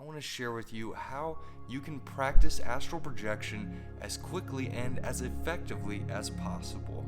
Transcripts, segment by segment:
I want to share with you how you can practice astral projection as quickly and as effectively as possible.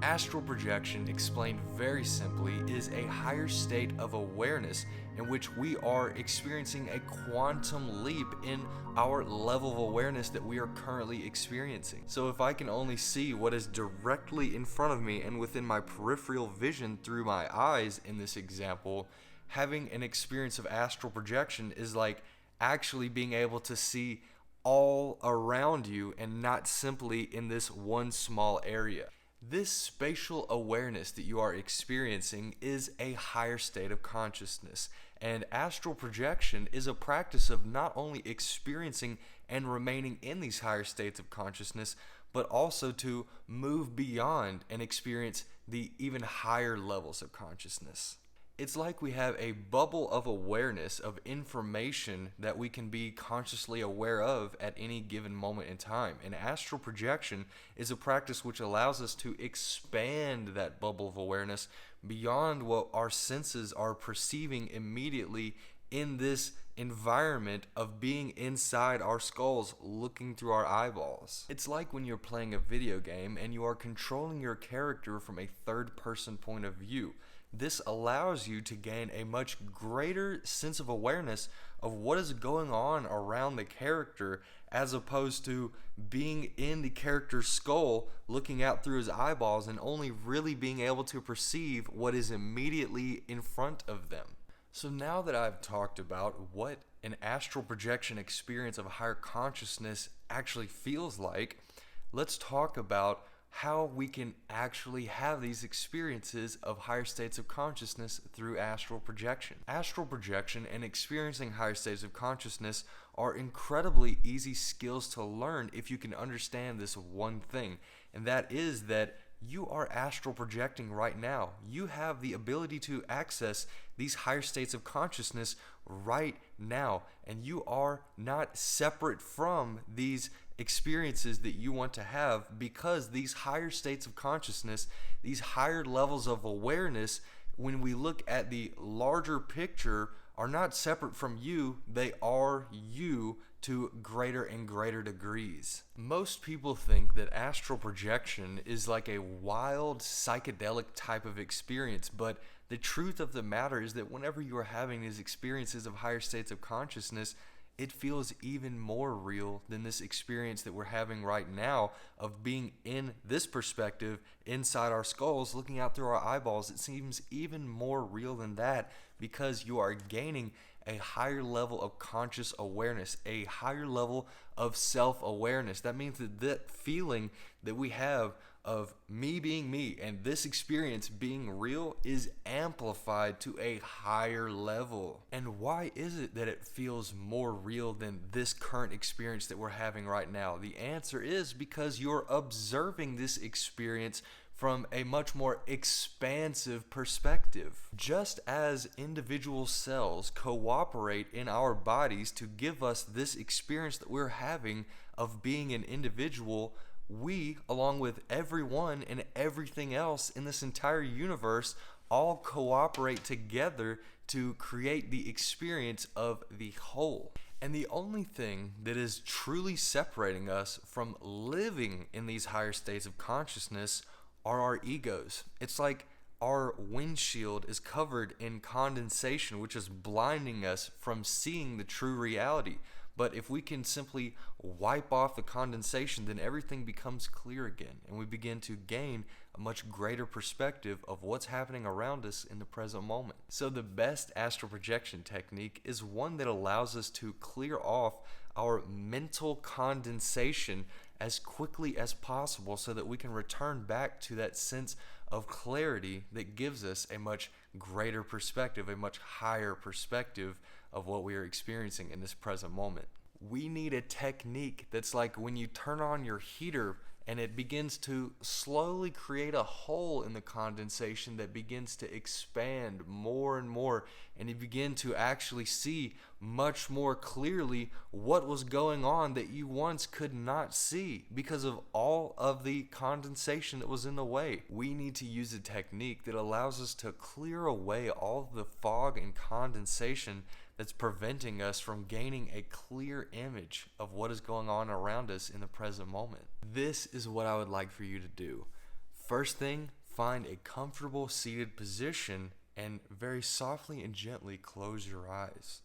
Astral projection, explained very simply, is a higher state of awareness in which we are experiencing a quantum leap in our level of awareness that we are currently experiencing. So if I can only see what is directly in front of me and within my peripheral vision through my eyes in this example, having an experience of astral projection is like actually being able to see all around you and not simply in this one small area. This spatial awareness that you are experiencing is a higher state of consciousness, and astral projection is a practice of not only experiencing and remaining in these higher states of consciousness, but also to move beyond and experience the even higher levels of consciousness. It's like we have a bubble of awareness of information that we can be consciously aware of at any given moment in time. And astral projection is a practice which allows us to expand that bubble of awareness beyond what our senses are perceiving immediately in this environment of being inside our skulls looking through our eyeballs. It's like when you're playing a video game and you are controlling your character from a third-person point of view. This allows you to gain a much greater sense of awareness of what is going on around the character, as opposed to being in the character's skull looking out through his eyeballs and only really being able to perceive what is immediately in front of them. So now that I've talked about what an astral projection experience of higher consciousness actually feels like, let's talk about how we can actually have these experiences of higher states of consciousness through astral projection. Astral projection and experiencing higher states of consciousness are incredibly easy skills to learn if you can understand this one thing, and that is that you are astral projecting right now. You have the ability to access these higher states of consciousness right now, and you are not separate from these experiences that you want to have, because these higher states of consciousness, these higher levels of awareness, when we look at the larger picture, are not separate from you. They are you to greater and greater degrees. Most people think that astral projection is like a wild psychedelic type of experience, but the truth of the matter is that whenever you are having these experiences of higher states of consciousness, it feels even more real than this experience that we're having right now of being in this perspective inside our skulls looking out through our eyeballs. It seems even more real than that, because you are gaining a higher level of conscious awareness, a higher level of self-awareness. That means that that feeling that we have of me being me and this experience being real is amplified to a higher level. And why is it that it feels more real than this current experience that we're having right now? The answer is because you're observing this experience from a much more expansive perspective. Just as individual cells cooperate in our bodies to give us this experience that we're having of being an individual, we, along with everyone and everything else in this entire universe, all cooperate together to create the experience of the whole. And the only thing that is truly separating us from living in these higher states of consciousness are our egos. It's like our windshield is covered in condensation, which is blinding us from seeing the true reality. But if we can simply wipe off the condensation, then everything becomes clear again, and we begin to gain a much greater perspective of what's happening around us in the present moment. So the best astral projection technique is one that allows us to clear off our mental condensation as quickly as possible, so that we can return back to that sense of clarity that gives us a much greater perspective, a much higher perspective of what we are experiencing in this present moment. We need a technique that's like when you turn on your heater and it begins to slowly create a hole in the condensation that begins to expand more and more, and you begin to actually see much more clearly what was going on that you once could not see because of all of the condensation that was in the way. We need to use a technique that allows us to clear away all of the fog and condensation that's preventing us from gaining a clear image of what is going on around us in the present moment. This is what I would like for you to do. First thing, find a comfortable seated position and very softly and gently close your eyes.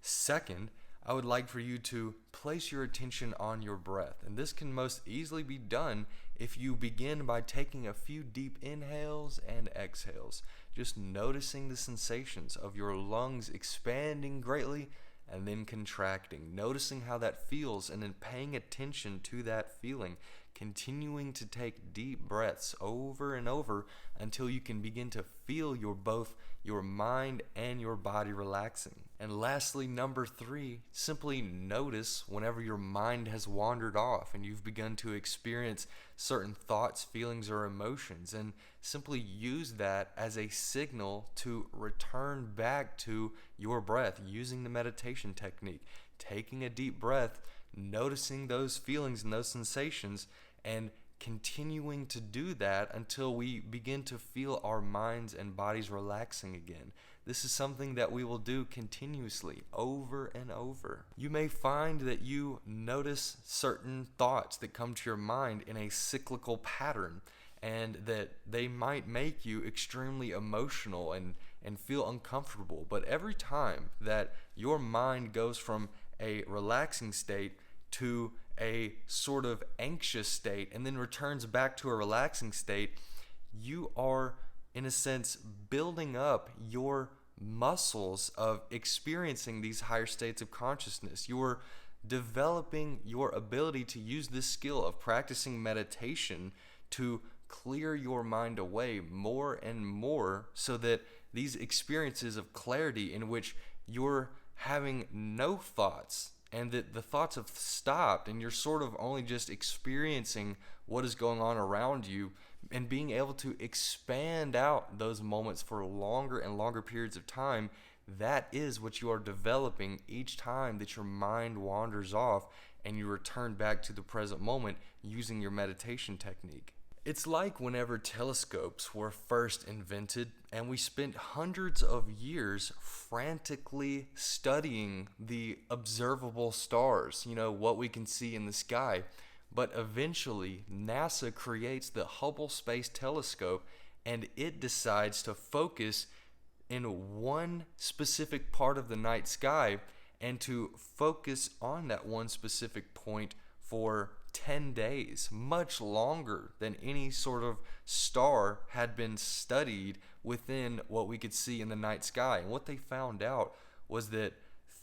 Second, I would like for you to place your attention on your breath, and this can most easily be done if you begin by taking a few deep inhales and exhales, just noticing the sensations of your lungs expanding greatly and then contracting, noticing how that feels, and then paying attention to that feeling, continuing to take deep breaths over and over until you can begin to feel both your mind and your body relaxing. And lastly, number 3, simply notice whenever your mind has wandered off and you've begun to experience certain thoughts, feelings, or emotions, and simply use that as a signal to return back to your breath using the meditation technique. Taking a deep breath, noticing those feelings and those sensations, and continuing to do that until we begin to feel our minds and bodies relaxing again. This is something that we will do continuously over and over. You may find that you notice certain thoughts that come to your mind in a cyclical pattern, and that they might make you extremely emotional and feel uncomfortable. But every time that your mind goes from a relaxing state to a sort of anxious state and then returns back to a relaxing state, you are, in a sense, building up your muscles of experiencing these higher states of consciousness. You're developing your ability to use this skill of practicing meditation to clear your mind away more and more, so that these experiences of clarity in which you're having no thoughts and that the thoughts have stopped and you're sort of only just experiencing what is going on around you, and being able to expand out those moments for longer and longer periods of time, that is what you are developing each time that your mind wanders off and you return back to the present moment using your meditation technique. It's like whenever telescopes were first invented and we spent hundreds of years frantically studying the observable stars, what we can see in the sky. But eventually, NASA creates the Hubble Space Telescope, and it decides to focus in one specific part of the night sky and to focus on that one specific point for 10 days, much longer than any sort of star had been studied within what we could see in the night sky. And what they found out was that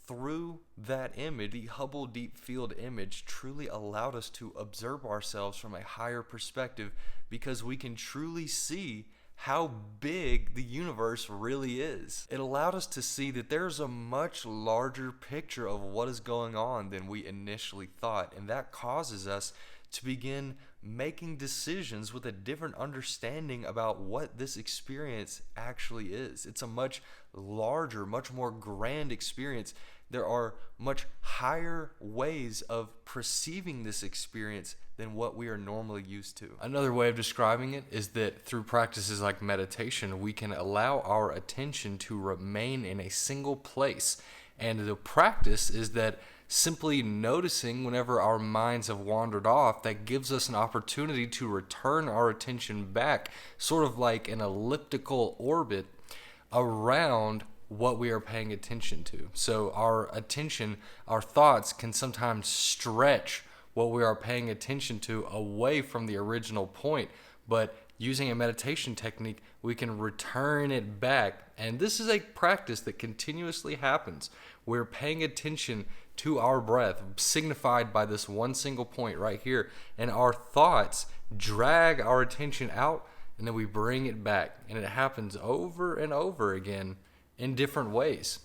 through that image, the Hubble Deep Field image truly allowed us to observe ourselves from a higher perspective, because we can truly see how big the universe really is. It allowed us to see that there's a much larger picture of what is going on than we initially thought, and that causes us to begin making decisions with a different understanding about what this experience actually is. It's a much larger, much more grand experience. There are much higher ways of perceiving this experience than what we are normally used to. Another way of describing it is that through practices like meditation, we can allow our attention to remain in a single place. And the practice is that simply noticing whenever our minds have wandered off, that gives us an opportunity to return our attention back, sort of like an elliptical orbit around what we are paying attention to. So our attention, our thoughts can sometimes stretch what we are paying attention to away from the original point, but using a meditation technique, we can return it back. And this is a practice that continuously happens. We're paying attention to our breath, signified by this one single point right here, and our thoughts drag our attention out, and then we bring it back, and it happens over and over again in different ways.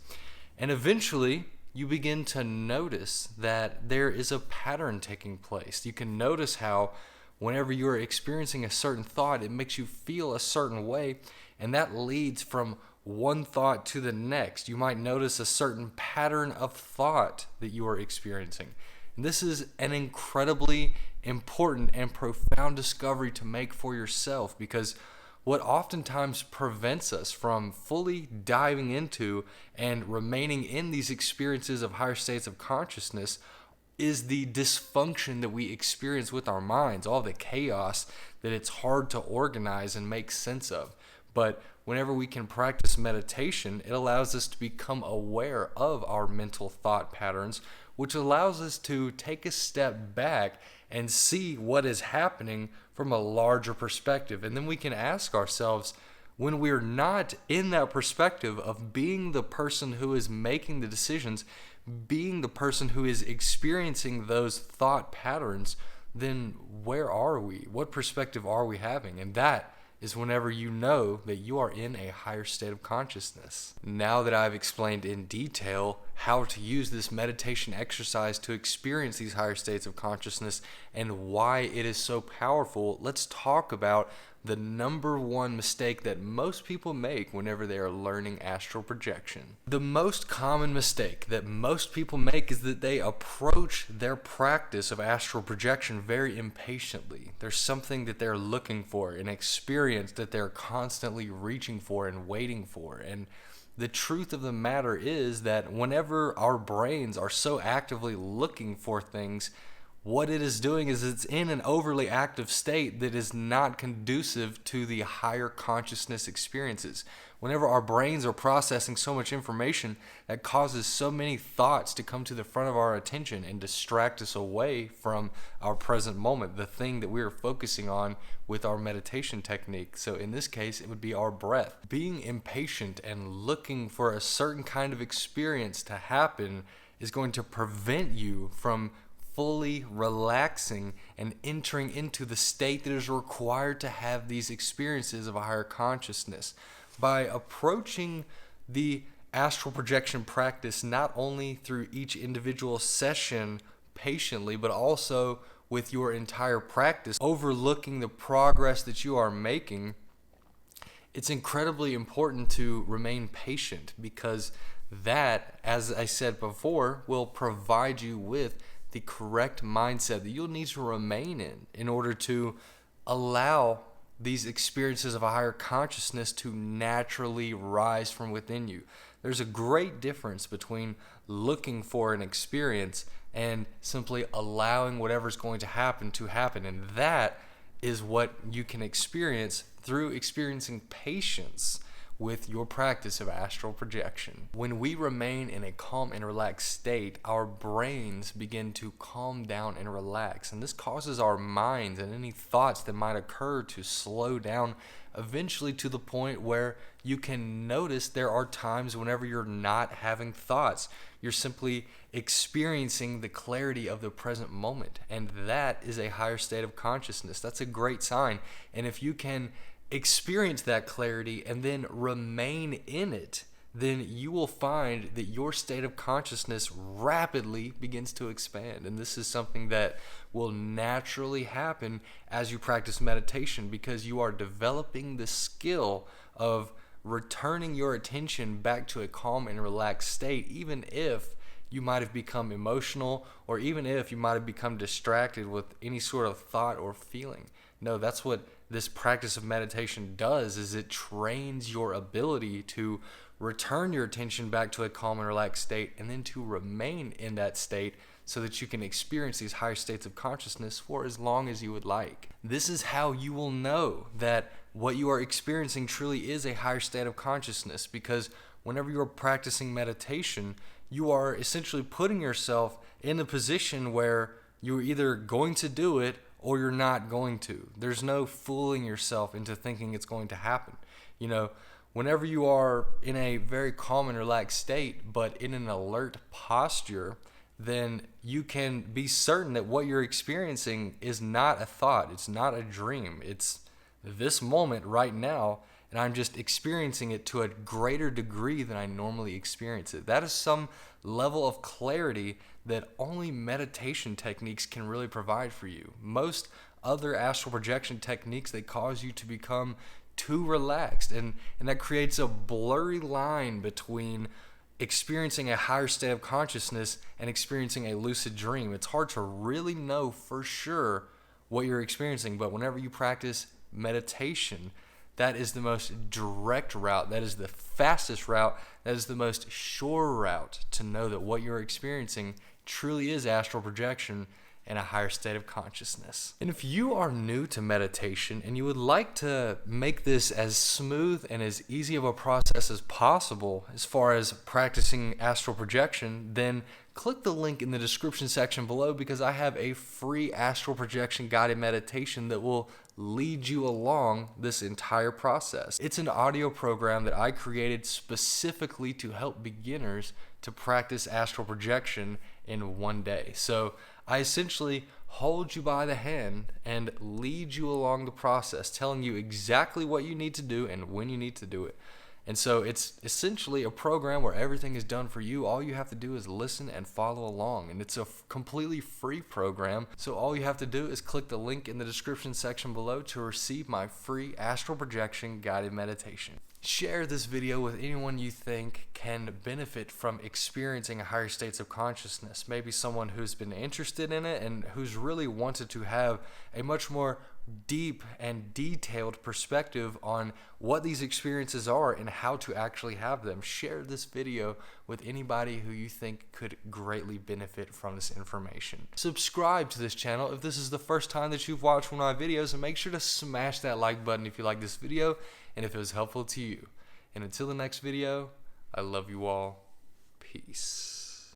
And eventually, you begin to notice that there is a pattern taking place. You can notice how whenever you're experiencing a certain thought, it makes you feel a certain way, and that leads from one thought to the next. You might notice a certain pattern of thought that you are experiencing. And this is an incredibly important and profound discovery to make for yourself, because what oftentimes prevents us from fully diving into and remaining in these experiences of higher states of consciousness is the dysfunction that we experience with our minds, all the chaos that it's hard to organize and make sense of. But whenever we can practice meditation, it allows us to become aware of our mental thought patterns, which allows us to take a step back and see what is happening from a larger perspective. And then we can ask ourselves, when we're not in that perspective of being the person who is making the decisions, being the person who is experiencing those thought patterns, then where are we? What perspective are we having? And that is whenever you know that you are in a higher state of consciousness. Now that I've explained in detail how to use this meditation exercise to experience these higher states of consciousness and why it is so powerful, let's talk about the number one mistake that most people make whenever they are learning astral projection. The most common mistake that most people make is that they approach their practice of astral projection very impatiently. There's something that they're looking for, an experience that they're constantly reaching for and waiting for. And the truth of the matter is that whenever our brains are so actively looking for things, what it is doing is it's in an overly active state that is not conducive to the higher consciousness experiences. Whenever our brains are processing so much information, that causes so many thoughts to come to the front of our attention and distract us away from our present moment, the thing that we are focusing on with our meditation technique. So in this case, it would be our breath. Being impatient and looking for a certain kind of experience to happen is going to prevent you from fully relaxing and entering into the state that is required to have these experiences of a higher consciousness. By approaching the astral projection practice not only through each individual session patiently, but also with your entire practice, overlooking the progress that you are making, it's incredibly important to remain patient, because that, as I said before, will provide you with the correct mindset that you'll need to remain in order to allow these experiences of a higher consciousness to naturally rise from within you. There's a great difference between looking for an experience and simply allowing whatever's going to happen, and that is what you can experience through experiencing patience with your practice of astral projection. When we remain in a calm and relaxed state, our brains begin to calm down and relax, and this causes our minds and any thoughts that might occur to slow down, eventually to the point where you can notice there are times whenever you're not having thoughts. You're simply experiencing the clarity of the present moment, and that is a higher state of consciousness. That's a great sign. And if you can experience that clarity and then remain in it, then you will find that your state of consciousness rapidly begins to expand. And this is something that will naturally happen as you practice meditation, because you are developing the skill of returning your attention back to a calm and relaxed state, even if you might have become emotional, or even if you might have become distracted with any sort of thought or feeling. No, that's what this practice of meditation does, is it trains your ability to return your attention back to a calm and relaxed state, and then to remain in that state so that you can experience these higher states of consciousness for as long as you would like. This is how you will know that what you are experiencing truly is a higher state of consciousness, because whenever you're practicing meditation, you are essentially putting yourself in a position where you're either going to do it or you're not going to. There's no fooling yourself into thinking it's going to happen. You know, whenever you are in a very calm and relaxed state, but in an alert posture, then you can be certain that what you're experiencing is not a thought. It's not a dream. It's this moment right now, and I'm just experiencing it to a greater degree than I normally experience it. That is some level of clarity that only meditation techniques can really provide for you. Most other astral projection techniques that cause you to become too relaxed, and that creates a blurry line between experiencing a higher state of consciousness and experiencing a lucid dream. It's hard to really know for sure what you're experiencing, but whenever you practice meditation, that is the most direct route, that is the fastest route, that is the most sure route to know that what you're experiencing truly is astral projection and a higher state of consciousness. And if you are new to meditation and you would like to make this as smooth and as easy of a process as possible as far as practicing astral projection, then click the link in the description section below, because I have a free astral projection guided meditation that will lead you along this entire process. It's an audio program that I created specifically to help beginners to practice astral projection in one day. So I essentially hold you by the hand and lead you along the process, telling you exactly what you need to do and when you need to do it. And so it's essentially a program where everything is done for you. All you have to do is listen and follow along. And it's a completely free program. So all you have to do is click the link in the description section below to receive my free astral projection guided meditation. Share this video with anyone you think can benefit from experiencing higher states of consciousness. Maybe someone who's been interested in it and who's really wanted to have a much more deep and detailed perspective on what these experiences are and how to actually have them. Share this video with anybody who you think could greatly benefit from this information. Subscribe to this channel if this is the first time that you've watched one of my videos, and make sure to smash that like button if you like this video and if it was helpful to you. And until the next video, I love you all. Peace.